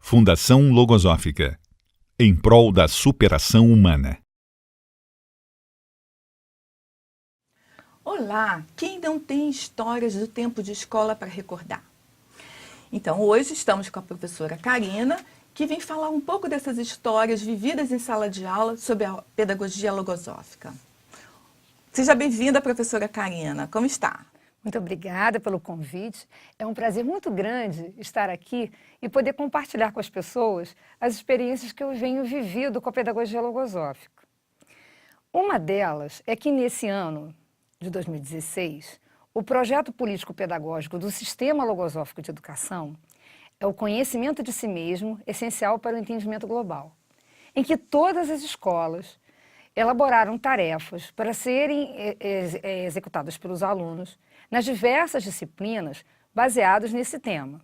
Fundação Logosófica, em prol da superação humana. Olá! Quem não tem histórias do tempo de escola para recordar? Então, hoje estamos com a professora Karina, que vem falar um pouco dessas histórias vividas em sala de aula sobre a pedagogia logosófica. Seja bem-vinda, professora Karina. Como está? Muito obrigada pelo convite. É um prazer muito grande estar aqui e poder compartilhar com as pessoas as experiências que eu venho vivido com a pedagogia logosófica. Uma delas é que nesse ano de 2016, o projeto político-pedagógico do Sistema Logosófico de Educação é o conhecimento de si mesmo essencial para o entendimento global, em que todas as escolas elaboraram tarefas para serem executadas pelos alunos nas diversas disciplinas baseadas nesse tema.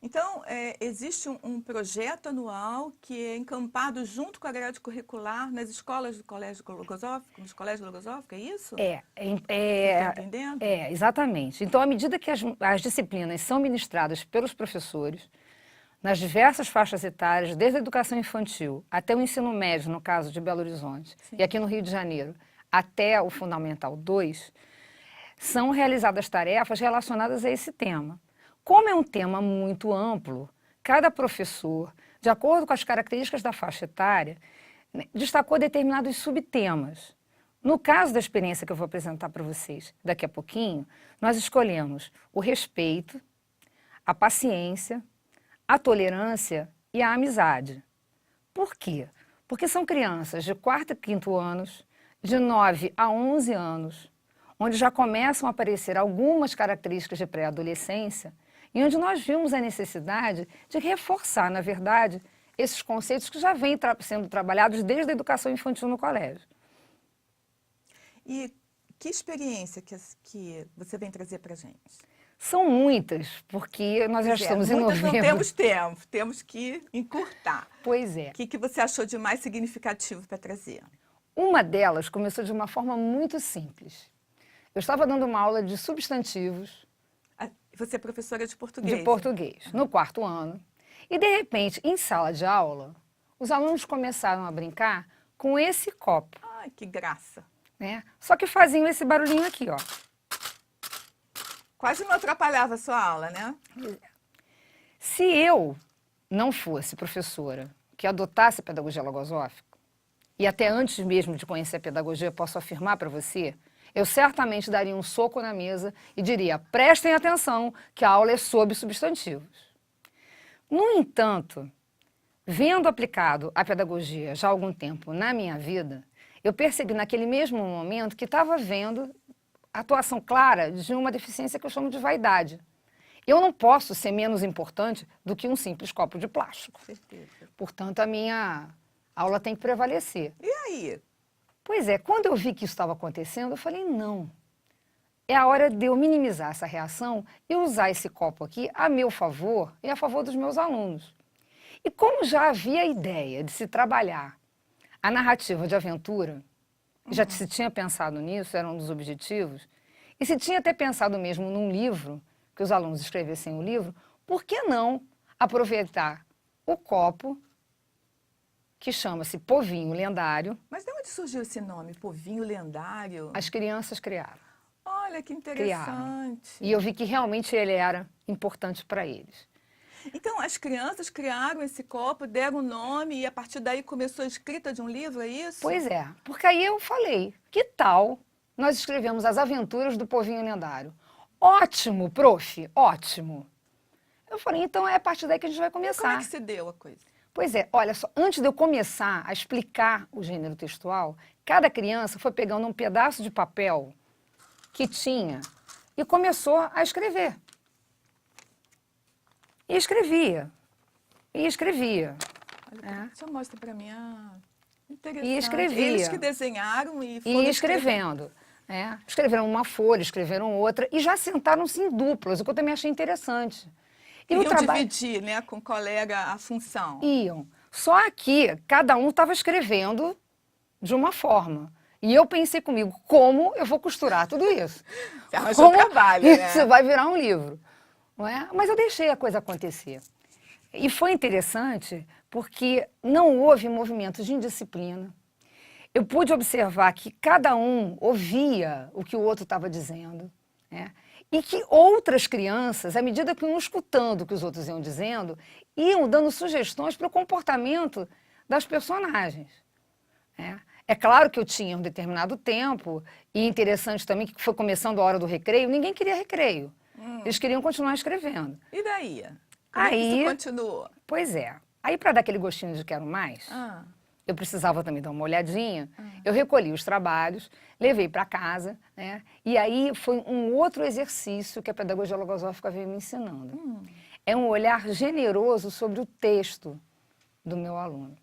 Então, existe um projeto anual que é encampado junto com a grade curricular nas escolas do Colégio Logosófico, nos colégios logosóficos, é isso? Está entendendo? Exatamente. Então, à medida que as disciplinas são ministradas pelos professores, nas diversas faixas etárias, desde a educação infantil até o ensino médio, no caso de Belo Horizonte, sim, e aqui no Rio de Janeiro, até o Fundamental 2, são realizadas tarefas relacionadas a esse tema. Como é um tema muito amplo, cada professor, de acordo com as características da faixa etária, destacou determinados subtemas. No caso da experiência que eu vou apresentar para vocês daqui a pouquinho, nós escolhemos o respeito, a paciência, a tolerância e a amizade. Por quê? Porque são crianças de 4º e 5º anos, de 9 a 11 anos, onde já começam a aparecer algumas características de pré-adolescência e onde nós vimos a necessidade de reforçar, na verdade, esses conceitos que já vêm sendo trabalhados desde a educação infantil no colégio. E que experiência que você vem trazer para a gente? São muitas, porque nós já estamos em novembro. Não temos tempo, temos que encurtar. Pois é. O que você achou de mais significativo para trazer? Uma delas começou de uma forma muito simples. Eu estava dando uma aula de substantivos. Você é professora de português? De português, no 4º ano. E, de repente, em sala de aula, os alunos começaram a brincar com esse copo. Ai, que graça! Né? Só que faziam esse barulhinho aqui, ó. Quase não atrapalhava a sua aula, né? Se eu não fosse professora que adotasse a pedagogia logosófica, e até antes mesmo de conhecer a pedagogia, eu posso afirmar para você, eu certamente daria um soco na mesa e diria, prestem atenção que a aula é sobre substantivos. No entanto, vendo aplicado a pedagogia já há algum tempo na minha vida, eu percebi naquele mesmo momento que estava vendo a atuação clara de uma deficiência que eu chamo de vaidade. Eu não posso ser menos importante do que um simples copo de plástico. Certeza. Portanto, a minha aula tem que prevalecer. E aí? Pois é, quando eu vi que isso estava acontecendo, eu falei, não. É a hora de eu minimizar essa reação e usar esse copo aqui a meu favor e a favor dos meus alunos. E como já havia a ideia de se trabalhar a narrativa de aventura, já se tinha pensado nisso, era um dos objetivos, e se tinha até pensado mesmo num livro, que os alunos escrevessem o livro, por que não aproveitar o copo, que chama-se Povinho Lendário? Mas de onde surgiu esse nome, Povinho Lendário? As crianças criaram. Olha, que interessante. Criaram. E eu vi que realmente ele era importante para eles. Então, as crianças criaram esse copo, deram o nome e a partir daí começou a escrita de um livro, é isso? Pois é, porque aí eu falei, que tal nós escrevemos As Aventuras do Povinho Lendário? Ótimo, prof, ótimo. Eu falei, então é a partir daí que a gente vai começar. E como é que se deu a coisa? Pois é, olha só, antes de eu começar a explicar o gênero textual, cada criança foi pegando um pedaço de papel que tinha e começou a escrever. E escrevia. E escrevia. Olha, só mostra para mim. Interessante. E escrevia. Eles que desenharam e foram E escrevendo. Escreveram uma folha, escreveram outra e já sentaram-se em duplas, o que eu também achei interessante. E iam dividir, né, com o colega a função? Iam. Só que cada um estava escrevendo de uma forma. E eu pensei comigo, como eu vou costurar tudo isso? Você arranjou trabalho, né? Isso vai virar um livro. Não é? Mas eu deixei a coisa acontecer. E foi interessante porque não houve movimento de indisciplina. Eu pude observar que cada um ouvia o que o outro estava dizendo, né? E que outras crianças, à medida que iam escutando o que os outros iam dizendo, iam dando sugestões para o comportamento das personagens, né? É claro que eu tinha um determinado tempo, e interessante também que foi começando a hora do recreio, ninguém queria recreio. Eles queriam continuar escrevendo. E daí? Como é que isso continuou? Pois é. Aí, para dar aquele gostinho de quero mais, eu precisava também dar uma olhadinha, eu recolhi os trabalhos, levei para casa, né? E aí foi um outro exercício que a pedagogia logosófica veio me ensinando. É um olhar generoso sobre o texto do meu aluno.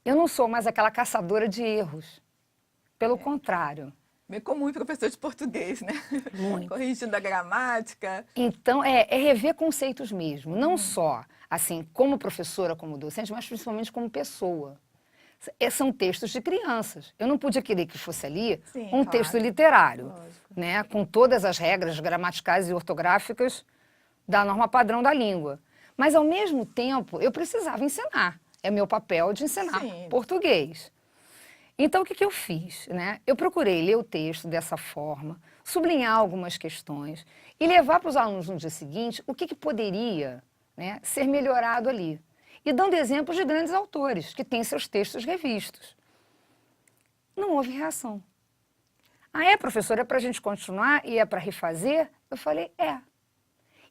Eu não sou mais aquela caçadora de erros. Pelo contrário. Bem comum em professor de português, né? Muito. Corrigindo a gramática. Então, é rever conceitos mesmo. Não só, assim, como professora, como docente, mas principalmente como pessoa. São textos de crianças. Eu não podia querer que fosse ali um texto literário, né? Com todas as regras gramaticais e ortográficas da norma padrão da língua. Mas, ao mesmo tempo, eu precisava ensinar. É meu papel de ensinar português. Então, o que eu fiz, né? Eu procurei ler o texto dessa forma, sublinhar algumas questões e levar para os alunos no dia seguinte o que poderia, né, ser melhorado ali. E dando exemplos de grandes autores que têm seus textos revistos. Não houve reação. Professora, é para a gente continuar e é para refazer? Eu falei,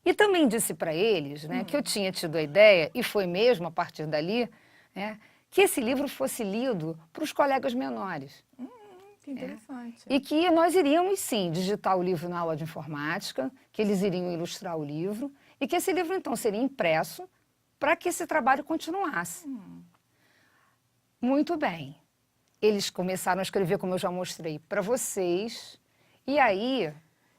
E também disse para eles, né, que eu tinha tido a ideia, e foi mesmo a partir dali, né, que esse livro fosse lido para os colegas menores. Que interessante. E que nós iríamos, sim, digitar o livro na aula de informática, que eles iriam ilustrar o livro, e que esse livro, então, seria impresso para que esse trabalho continuasse. Muito bem. Eles começaram a escrever, como eu já mostrei para vocês, e aí...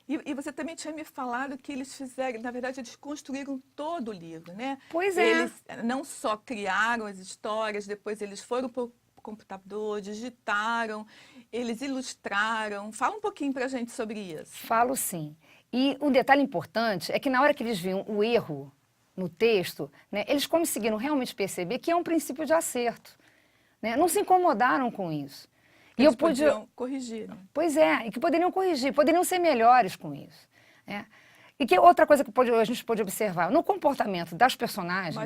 E você também tinha me falado que eles fizeram, na verdade, eles construíram todo o livro, né? Pois é. Eles não só criaram as histórias, depois eles foram para o computador, digitaram, eles ilustraram. Fala um pouquinho para a gente sobre isso. Falo sim. E um detalhe importante é que na hora que eles viam o erro no texto, né, eles conseguiram realmente perceber que é um princípio de acerto, né? Não se incomodaram com isso. Eles podiam corrigir, né? Pois é, e que poderiam corrigir, poderiam ser melhores com isso, né? E que outra coisa que a gente pode observar, no comportamento das personagens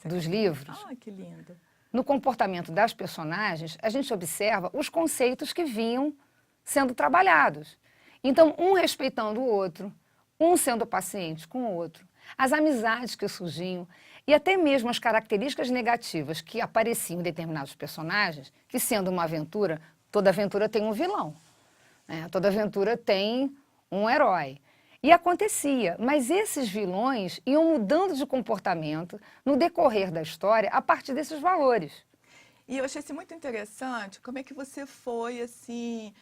dos livros, que lindo. No comportamento das personagens, a gente observa os conceitos que vinham sendo trabalhados. Então, um respeitando o outro, um sendo paciente com o outro, as amizades que surgiam e até mesmo as características negativas que apareciam em determinados personagens, que sendo uma aventura, toda aventura tem um vilão, né? Toda aventura tem um herói. E acontecia, mas esses vilões iam mudando de comportamento no decorrer da história a partir desses valores. E eu achei isso muito interessante, como é que você foi, assim,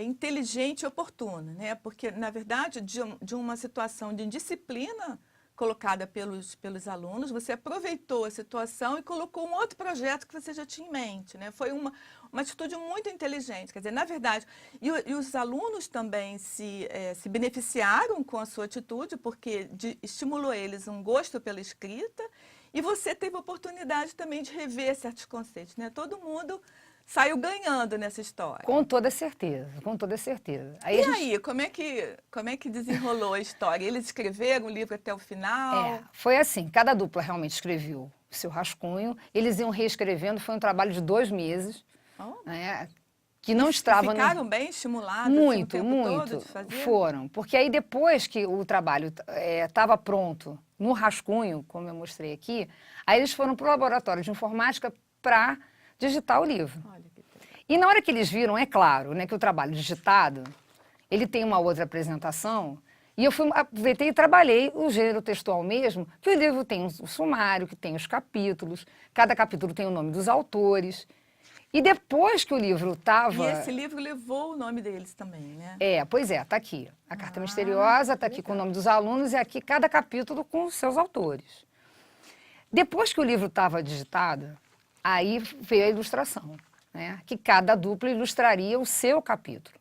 inteligente e oportuna, né? Porque, na verdade, de uma situação de indisciplina colocada pelos alunos, você aproveitou a situação e colocou um outro projeto que você já tinha em mente, né? Foi uma atitude muito inteligente, quer dizer, na verdade, e os alunos também se beneficiaram com a sua atitude, porque estimulou eles um gosto pela escrita, e você teve a oportunidade também de rever certos conceitos, né? Todo mundo saiu ganhando nessa história. Com toda certeza, com toda certeza. Aí, como é que desenrolou a história? Eles escreveram o livro até o final? Foi assim, cada dupla realmente escreveu o seu rascunho, eles iam reescrevendo, foi um trabalho de 2 meses, né, que não estava... Ficaram bem estimulados muito, assim, o tempo muito, todo de fazer? Foram, porque aí depois que o trabalho estava pronto, no rascunho, como eu mostrei aqui, aí eles foram para o laboratório de informática para digitar o livro. Olha que interessante. E na hora que eles viram, é claro, né, que o trabalho digitado, ele tem uma outra apresentação, e eu aproveitei e trabalhei o gênero textual mesmo, que o livro tem o sumário, que tem os capítulos, cada capítulo tem o nome dos autores. E depois que o livro estava... E esse livro levou o nome deles também, né? Pois é, está aqui. A Carta Misteriosa está aqui com o nome dos alunos e aqui cada capítulo com os seus autores. Depois que o livro estava digitado, aí veio a ilustração, né? Que cada dupla ilustraria o seu capítulo.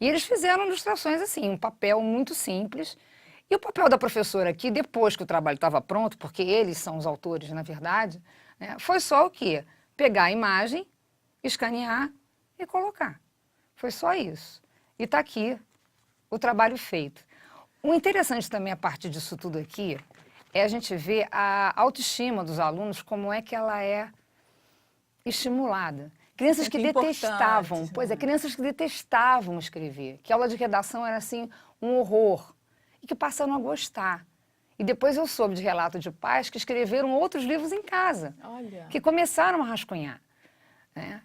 E eles fizeram ilustrações assim, um papel muito simples, E o papel da professora aqui, depois que o trabalho estava pronto, porque eles são os autores, na verdade, né, foi só o quê? Pegar a imagem, escanear e colocar. Foi só isso. E está aqui o trabalho feito. O interessante também, a partir disso tudo aqui, é a gente ver a autoestima dos alunos, como é que ela é estimulada. Crianças que detestavam, pois é, crianças que detestavam escrever, que a aula de redação era assim um horror, e que passaram a gostar. E depois eu soube de relato de pais que escreveram outros livros em casa, que começaram a rascunhar, né?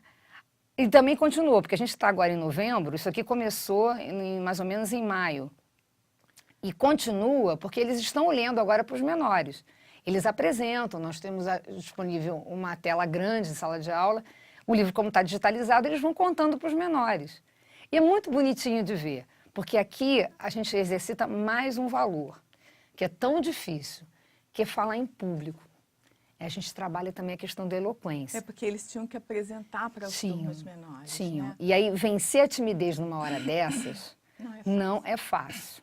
E também continuou, porque a gente está agora em novembro, isso aqui começou mais ou menos em maio. E continua porque eles estão lendo agora para os menores. Eles apresentam, nós temos disponível uma tela grande em sala de aula, o livro como está digitalizado, eles vão contando para os menores. E é muito bonitinho de ver, porque aqui a gente exercita mais um valor, que é tão difícil, que é falar em público. A gente trabalha também a questão da eloquência. É porque eles tinham que apresentar para as turmas menores. Tinham. Né? E aí vencer a timidez numa hora dessas não é fácil.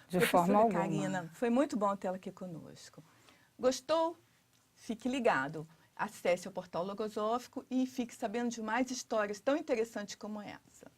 De forma alguma. Karina, foi muito bom tê-la aqui conosco. Gostou? Fique ligado. Acesse o portal Logosófico e fique sabendo de mais histórias tão interessantes como essa.